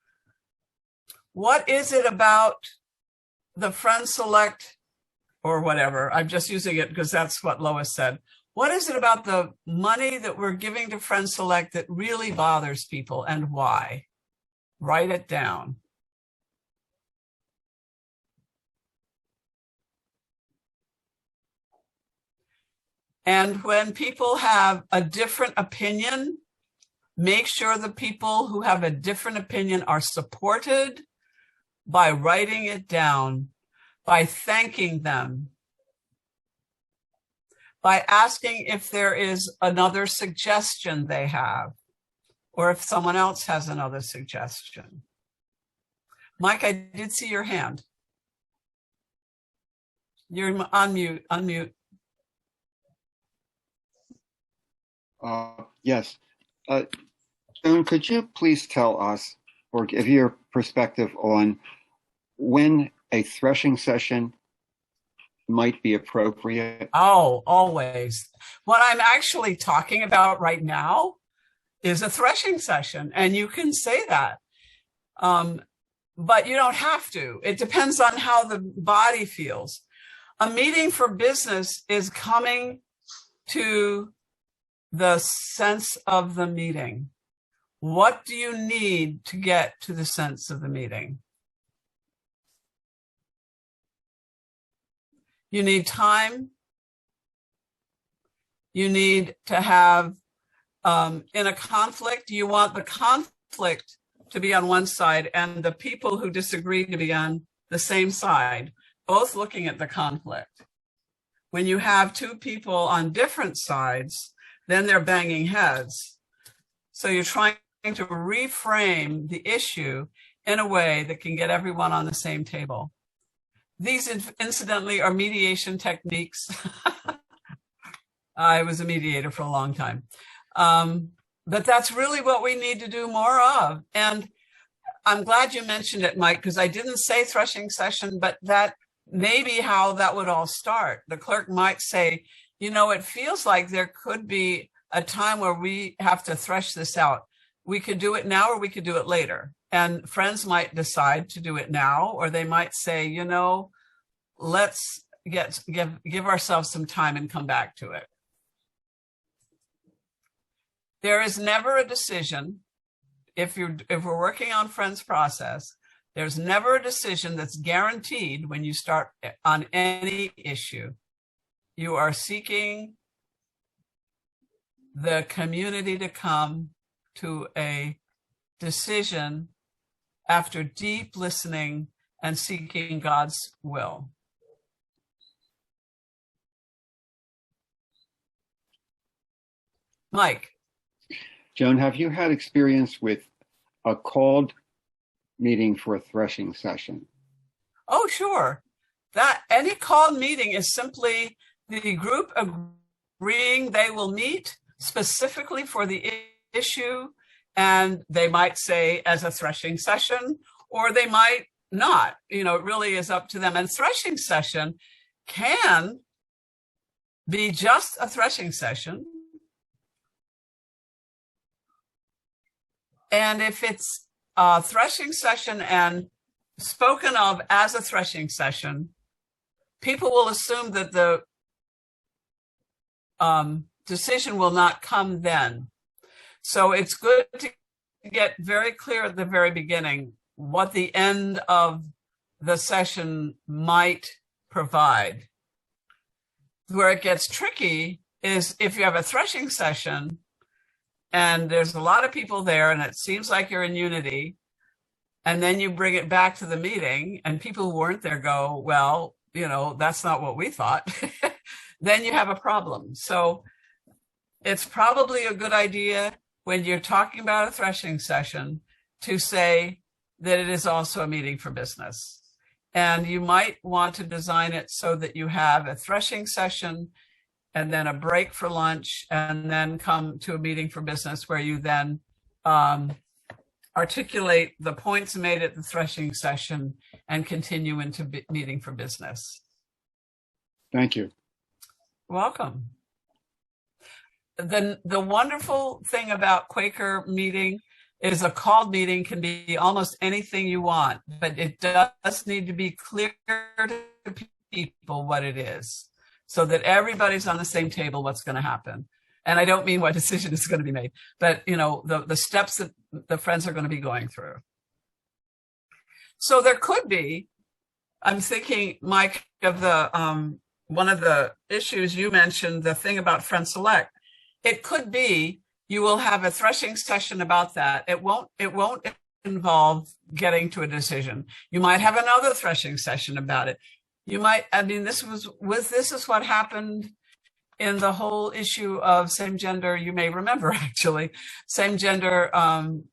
What is it about the Friend Select or whatever? I'm just using it because that's what Lois said. What is it about the money that we're giving to Friend Select that really bothers people, and why? Write it down. And when people have a different opinion, make sure the people who have a different opinion are supported by writing it down, by thanking them, by asking if there is another suggestion they have, or if someone else has another suggestion. Mike, I did see your hand. You're on mute, unmute. Yes. Joan, could you please tell us or give your perspective on when a threshing session might be appropriate? Oh, always. What I'm actually talking about right now is a threshing session, and you can say that. But you don't have to. It depends on how the body feels. A meeting for business is coming to the sense of the meeting. What do you need to get to the sense of the meeting? You need time. You need to have, in a conflict, you want the conflict to be on one side and the people who disagree to be on the same side, both looking at the conflict. When you have two people on different sides, then they're banging heads. So you're trying to reframe the issue in a way that can get everyone on the same table. These, incidentally, are mediation techniques. I was a mediator for a long time. But that's really what we need to do more of. And I'm glad you mentioned it, Mike, because I didn't say threshing session, but that may be how that would all start. The clerk might say, you know, it feels like there could be a time where we have to thresh this out. We could do it now or we could do it later. And friends might decide to do it now, or they might say, you know, let's give ourselves some time and come back to it. There is never a decision, if we're working on friends process, there's never a decision that's guaranteed when you start on any issue. You are seeking the community to come to a decision after deep listening and seeking God's will. Mike. Joan, have you had experience with a called meeting for a threshing session? Oh, sure. That any called meeting is simply the group agreeing they will meet specifically for the issue, and they might say as a threshing session, or they might not. You know, it really is up to them. And threshing session can be just a threshing session. And if it's a threshing session and spoken of as a threshing session, people will assume that the decision will not come then. So it's good to get very clear at the very beginning what the end of the session might provide. Where it gets tricky is if you have a threshing session and there's a lot of people there and it seems like you're in unity, and then you bring it back to the meeting and people who weren't there go, well, you know, that's not what we thought. Then you have a problem. So it's probably a good idea when you're talking about a threshing session to say that it is also a meeting for business. And you might want to design it so that you have a threshing session and then a break for lunch, and then come to a meeting for business where you then articulate the points made at the threshing session and continue into meeting for business. Thank you. Welcome. The wonderful thing about Quaker meeting is a called meeting can be almost anything you want, but it does need to be clear to people what it is, so that everybody's on the same table what's going to happen. And I don't mean what decision is going to be made, but you know, the steps that the friends are going to be going through. So there could be, I'm thinking, Mike, of the one of the issues you mentioned, the thing about Friend Select, it could be you will have a threshing session about that. It won't involve getting to a decision. You might have another threshing session about it. You might, I mean, this is what happened in the whole issue of same gender, you may remember actually, same gender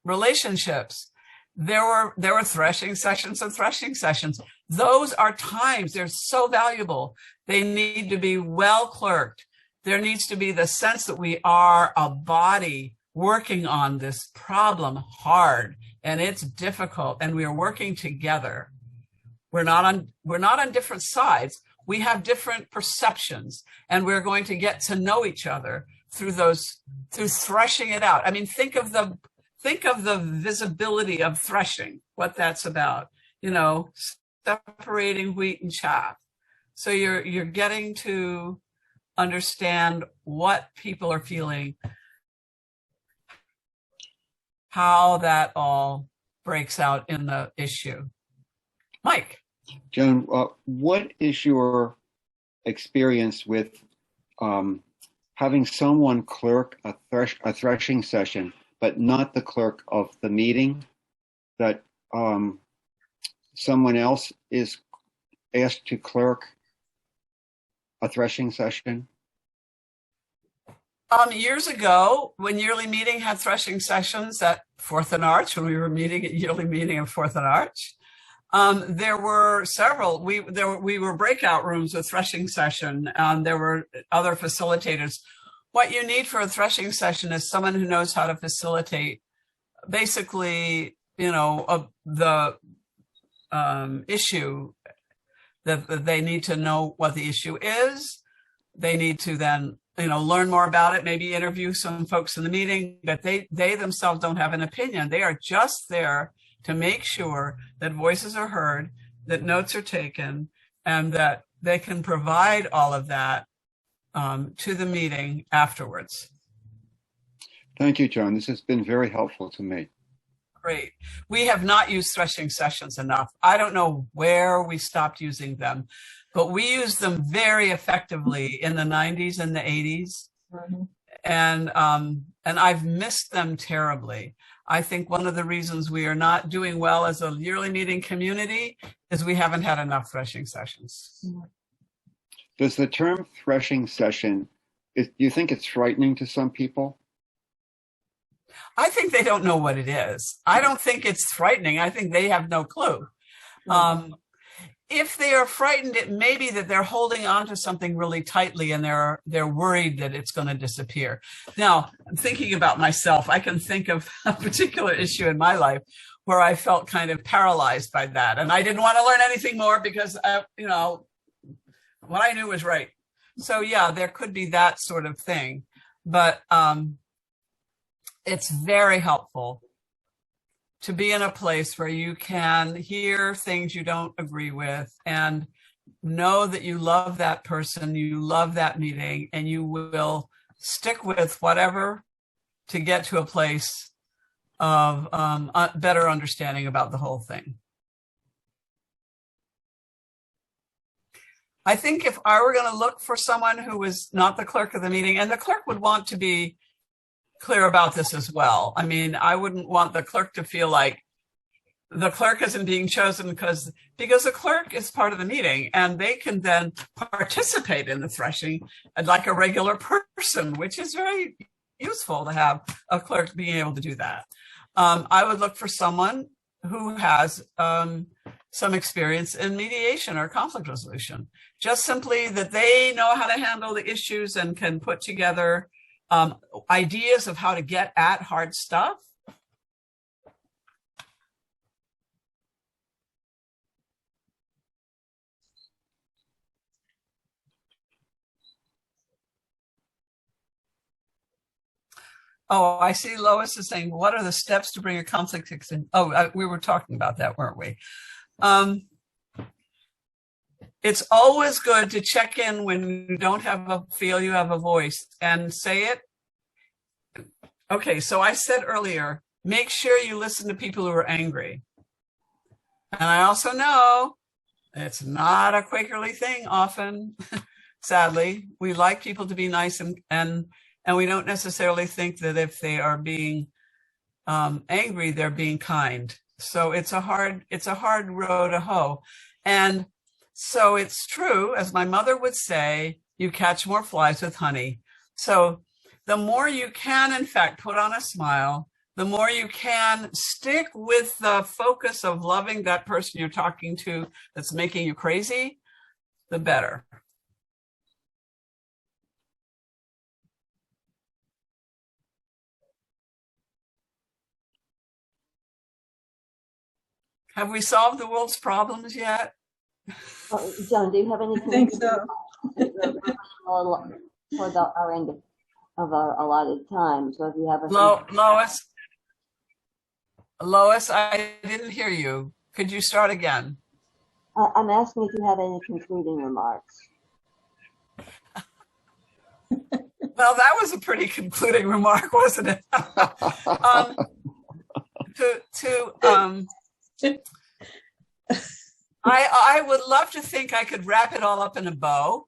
relationships. There were threshing sessions and threshing sessions. Those are times, they're so valuable. They need to be well clerked. There needs to be the sense that we are a body working on this problem hard, and it's difficult, and we are working together. We're not on different sides. We have different perceptions, and we're going to get to know each other through threshing it out. I mean, think of the visibility of threshing, what that's about, you know, separating wheat and chaff. So you're getting to understand what people are feeling, how that all breaks out in the issue. Mike. Joan, what is your experience with having someone clerk a threshing session, but not the clerk of the meeting, that someone else is asked to clerk a threshing session? Years ago, when Yearly Meeting had threshing sessions at Fourth and Arch, when we were meeting at Yearly Meeting at Fourth and Arch, there were several. We were breakout rooms with threshing session, and there were other facilitators. What you need for a threshing session is someone who knows how to facilitate, basically, you know, the issue. That they need to know what the issue is. They need to then, you know, learn more about it, maybe interview some folks in the meeting, but they themselves don't have an opinion. They are just there to make sure that voices are heard, that notes are taken, and that they can provide all of that to the meeting afterwards. Thank you, Joan. This has been very helpful to me. Great. We have not used threshing sessions enough. I don't know where we stopped using them, but we used them very effectively in the 90s and the 80s. Mm-hmm. And I've missed them terribly. I think one of the reasons we are not doing well as a Yearly Meeting community is we haven't had enough threshing sessions. Does the term threshing session, do you think it's frightening to some people? I think they don't know what it is. I don't think it's frightening. I think they have no clue. If they are frightened, it may be that they're holding on to something really tightly and they're worried that it's going to disappear. Now, thinking about myself, I can think of a particular issue in my life where I felt kind of paralyzed by that. And I didn't want to learn anything more because, you know, what I knew was right. So yeah, there could be that sort of thing. But it's very helpful to be in a place where you can hear things you don't agree with and know that you love that person, you love that meeting, and you will stick with whatever to get to a place of better understanding about the whole thing. I think if I were going to look for someone who was not the clerk of the meeting, and the clerk would want to be clear about this as well. I mean, I wouldn't want the clerk to feel like the clerk isn't being chosen because the clerk is part of the meeting and they can then participate in the threshing like a regular person, which is very useful to have a clerk being able to do that. I would look for someone who has some experience in mediation or conflict resolution, just simply that they know how to handle the issues and can put together ideas of how to get at hard stuff. Oh, I see Lois is saying, what are the steps to bring a conflict in? Oh, we were talking about that, weren't we? It's always good to check in when you don't feel you have a voice and say it. Okay, so I said earlier, make sure you listen to people who are angry. And I also know it's not a Quakerly thing often, sadly. We like people to be nice, and we don't necessarily think that if they are being angry, they're being kind. So it's a hard row to hoe. And so it's true, as my mother would say, you catch more flies with honey. So the more you can, in fact, put on a smile, the more you can stick with the focus of loving that person you're talking to that's making you crazy, the better. Have we solved the world's problems yet? Joan, do you have any? I think so. For our end of our allotted time. So if you have Lois, I didn't hear you. Could you start again? I'm asking if you have any concluding remarks. Well, that was a pretty concluding remark, wasn't it? I would love to think I could wrap it all up in a bow.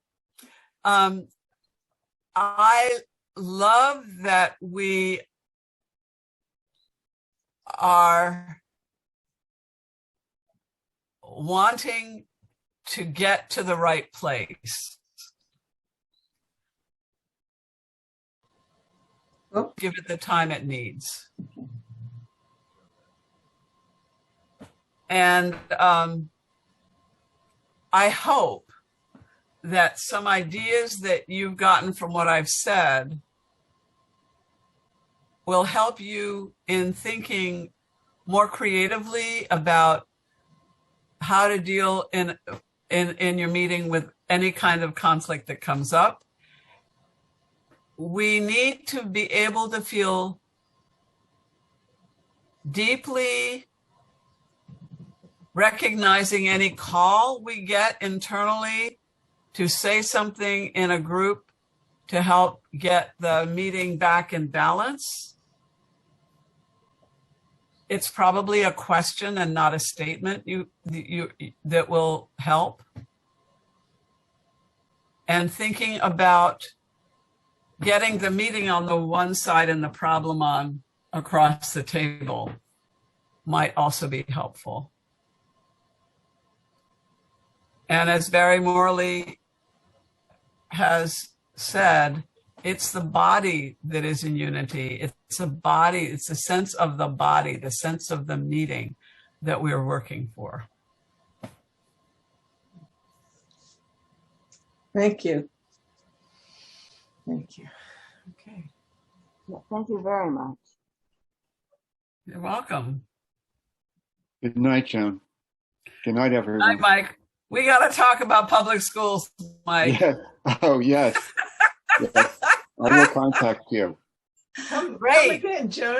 I love that we are wanting to get to the right place. Oh. Give it the time it needs. And I hope that some ideas that you've gotten from what I've said will help you in thinking more creatively about how to deal in your meeting with any kind of conflict that comes up. We need to be able to feel deeply recognizing any call we get internally to say something in a group to help get the meeting back in balance. It's probably a question and not a statement that will help. And thinking about getting the meeting on the one side and the problem on across the table might also be helpful. And as Barry Morley has said, it's the body that is in unity. It's a body, it's the sense of the body, the sense of the meeting that we're working for. Thank you. Thank you. Okay. Yeah, thank you very much. You're welcome. Good night, Joan. Good night, everyone. Good night, Mike. We got to talk about public schools, Mike. Yes. Oh, yes. Yes. I will contact you. Come Great. again, Joan.